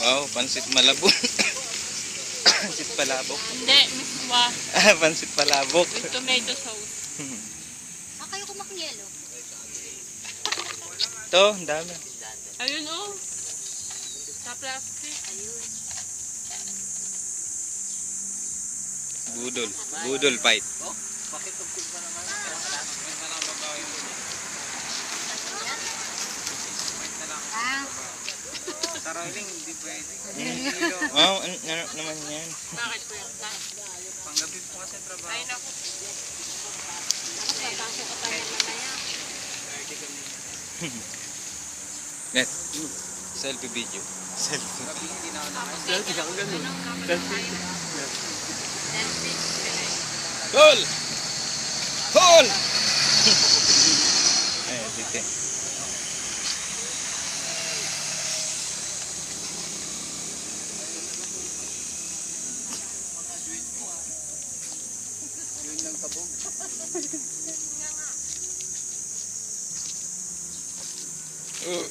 Wow, pansit malabon. Pansit palabok. Hindi, miswa. Pansit palabok. With tomato sauce. Baka kayo kumakang yelo. Ito, ang dami. Ayun oh. Sa plastic. Ayun. Budol. Budol fight. Ah, Saraling, hindi pwede. Wow, ano naman yan? Bakit po yan? Panggabi po kasi ang trabaho. Ay, naku. tapos papasok ka pa rin mamaya. Net. Selfie video. Selfie. Gabi hindi na ako Tapos Selfie ako ganun. Selfie. Selfie. Hol! Hol! Ay, dito. Yun lang sabog. Oh,